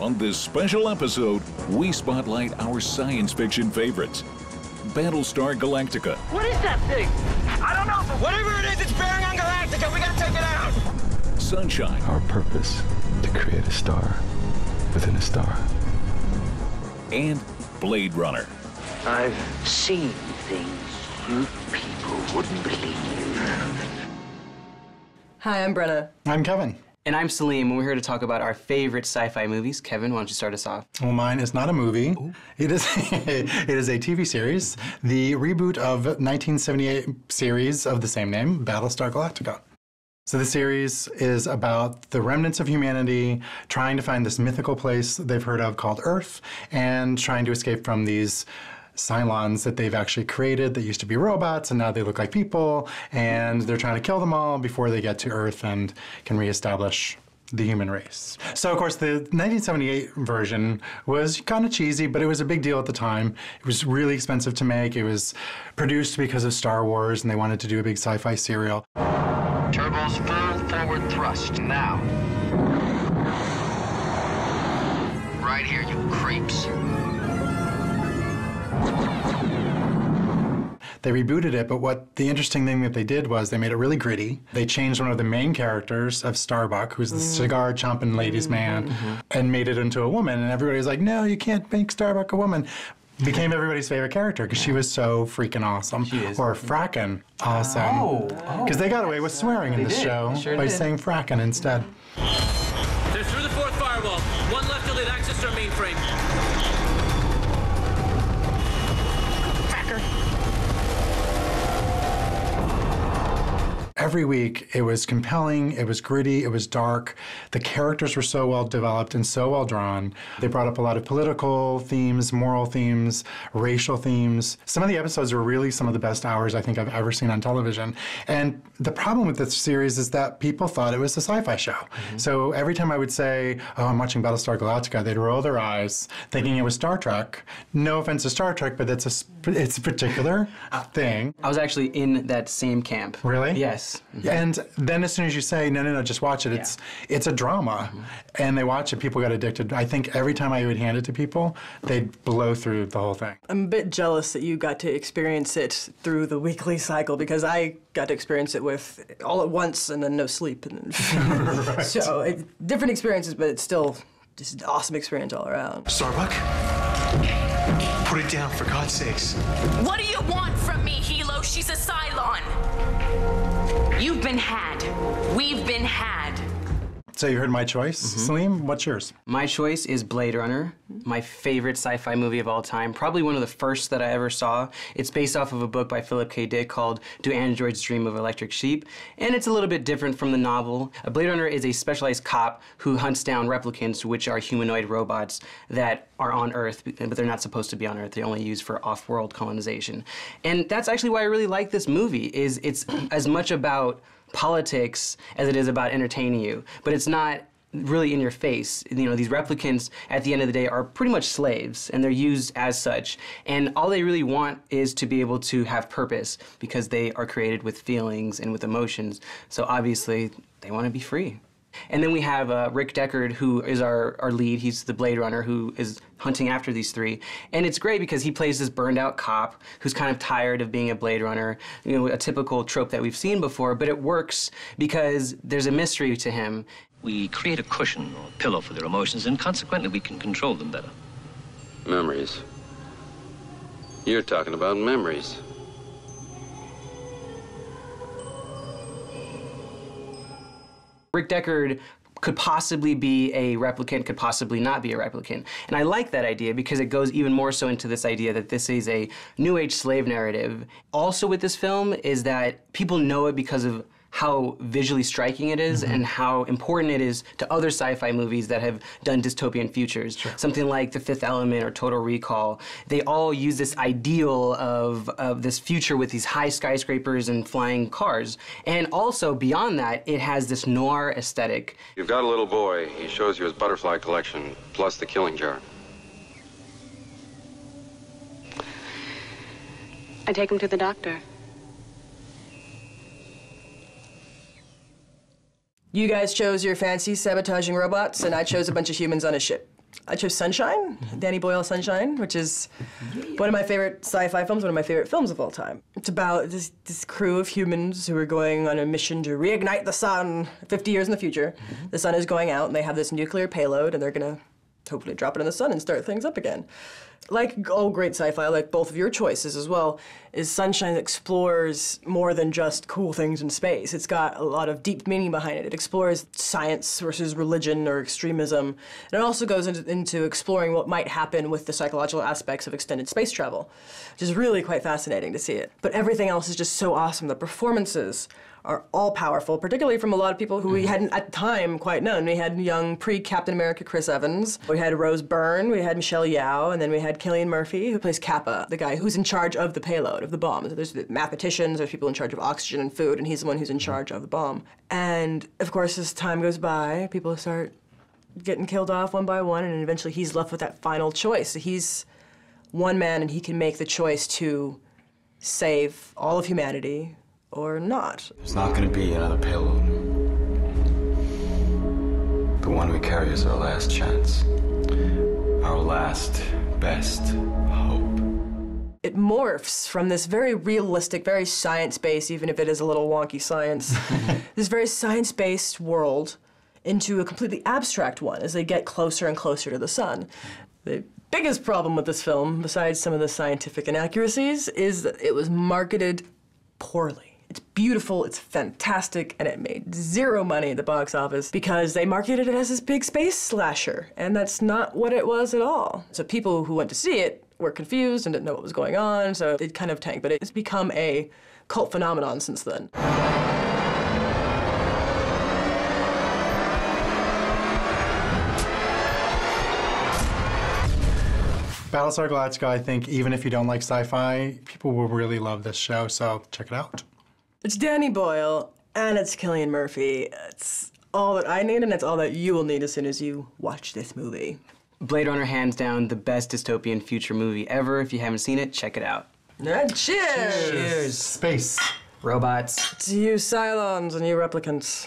On this special episode, we spotlight our science fiction favorites. Battlestar Galactica. What is that thing? I don't know, but whatever it is, it's bearing on Galactica. We gotta take it out. Sunshine. Our purpose, to create a star within a star. And Blade Runner. I've seen things you people wouldn't believe. Hi, I'm Brenna. I'm Kevin. And I'm Salim, and we're here to talk about our favorite sci-fi movies. Kevin, why don't you start us off? Well, mine is not a movie. Ooh. It is a TV series, the reboot of 1978 series of the same name, Battlestar Galactica. So the series is about the remnants of humanity trying to find this mythical place they've heard of called Earth and trying to escape from these Cylons that they've actually created that used to be robots, and now they look like people, and they're trying to kill them all before they get to Earth and can reestablish the human race. So, of course, the 1978 version was kind of cheesy, but it was a big deal at the time. It was really expensive to make. It was produced because of Star Wars, and they wanted to do a big sci-fi serial. Turbos full forward thrust now. Right here, you creeps. They rebooted it, but what the interesting thing that they did was they made it really gritty. They changed one of the main characters of Starbuck, who's the cigar-chomping ladies' man, and made it into a woman. And everybody was like, no, you can't make Starbuck a woman. Became everybody's favorite character because she was so freaking awesome. She is. Or frackin' awesome. Because they got away with swearing in the show by saying frackin' instead. They're through the fourth firewall. One left till they've access to our mainframe. Every week, it was compelling, it was gritty, it was dark. The characters were so well developed and so well drawn. They brought up a lot of political themes, moral themes, racial themes. Some of the episodes were really some of the best hours I think I've ever seen on television. And the problem with this series is that people thought it was a sci-fi show. So every time I would say, oh, I'm watching Battlestar Galactica, they'd roll their eyes, thinking it was Star Trek. No offense to Star Trek, but it's a particular thing. I was actually in that same camp. Really? Yes. And then as soon as you say, no, just watch it, it's a drama. And they watch it, people got addicted. I think every time I would hand it to people, they'd blow through the whole thing. I'm a bit jealous that you got to experience it through the weekly cycle because I got to experience it with all at once and then no sleep. And Right. So different experiences, but it's still just an awesome experience all around. Starbuck? Put it down, for God's sakes. What do you want from me, Hilo? She's a Cylon. You've been had. We've been had. So you heard my choice. Salim, what's yours? My choice is Blade Runner, my favorite sci-fi movie of all time, probably one of the first that I ever saw. It's based off of a book by Philip K. Dick called Do Androids Dream of Electric Sheep? And it's a little bit different from the novel. A Blade Runner is a specialized cop who hunts down replicants, which are humanoid robots that are on Earth, but they're not supposed to be on Earth. They're only used for off-world colonization. And that's actually why I really like this movie, is it's as much about politics as it is about entertaining you, but it's not really in your face. You know, these replicants at the end of the day are pretty much slaves, and they're used as such, and all they really want is to be able to have purpose because they are created with feelings and with emotions, so obviously they want to be free. And then we have Rick Deckard, who is our lead. He's the Blade Runner who is hunting after these three. And it's great because he plays this burned out cop who's kind of tired of being a Blade Runner, you know, a typical trope that we've seen before, but it works because there's a mystery to him. We create a cushion or pillow for their emotions, and consequently we can control them better. Memories. You're talking about memories. Rick Deckard could possibly be a replicant, could possibly not be a replicant. And I like that idea because it goes even more so into this idea that this is a New Age slave narrative. Also with this film is that people know it because of how visually striking it is and how important it is to other sci-fi movies that have done dystopian futures. Something like The Fifth Element or Total Recall. They all use this ideal of this future with these high skyscrapers and flying cars. And also, beyond that, it has this noir aesthetic. You've got a little boy. He shows you his butterfly collection, plus the killing jar. I take him to the doctor. You guys chose your fancy sabotaging robots, and I chose a bunch of humans on a ship. I chose Sunshine, Danny Boyle Sunshine, which is one of my favorite sci-fi films, one of my favorite films of all time. It's about this crew of humans who are going on a mission to reignite the sun 50 years in the future. The sun is going out, and they have this nuclear payload, and they're gonna hopefully drop it in the sun and start things up again. Like all great sci-fi, like both of your choices as well, is Sunshine explores more than just cool things in space. It's got a lot of deep meaning behind it. It explores science versus religion or extremism. And it also goes into exploring what might happen with the psychological aspects of extended space travel, which is really quite fascinating to see it. But everything else is just so awesome. The performances are all powerful, particularly from a lot of people who we hadn't at the time quite known. We had young pre-Captain America Chris Evans, we had Rose Byrne, we had Michelle Yeoh, and then we had Cillian Murphy, who plays Kappa, the guy who's in charge of the payload, of the bomb. So there's mathematicians, there's people in charge of oxygen and food, and he's the one who's in charge of the bomb. And of course, as time goes by, people start getting killed off one by one, and eventually he's left with that final choice. He's one man, and he can make the choice to save all of humanity, or not. There's not going to be another payload. The one we carry is our last chance. Our last, best hope. It morphs from this very realistic, very science-based, even if it is a little wonky science, this very science-based world into a completely abstract one as they get closer and closer to the sun. The biggest problem with this film, besides some of the scientific inaccuracies, is that it was marketed poorly. It's beautiful, it's fantastic, and it made zero money at the box office because they marketed it as this big space slasher, and that's not what it was at all. So people who went to see it were confused and didn't know what was going on, so it kind of tanked, but it's become a cult phenomenon since then. Battlestar Galactica, I think, even if you don't like sci-fi, people will really love this show, so check it out. It's Danny Boyle, and it's Cillian Murphy. It's all that I need, and it's all that you will need as soon as you watch this movie. Blade Runner, hands down, the best dystopian future movie ever. If you haven't seen it, check it out. And cheers! Cheers. Space. Robots. To you Cylons and you replicants.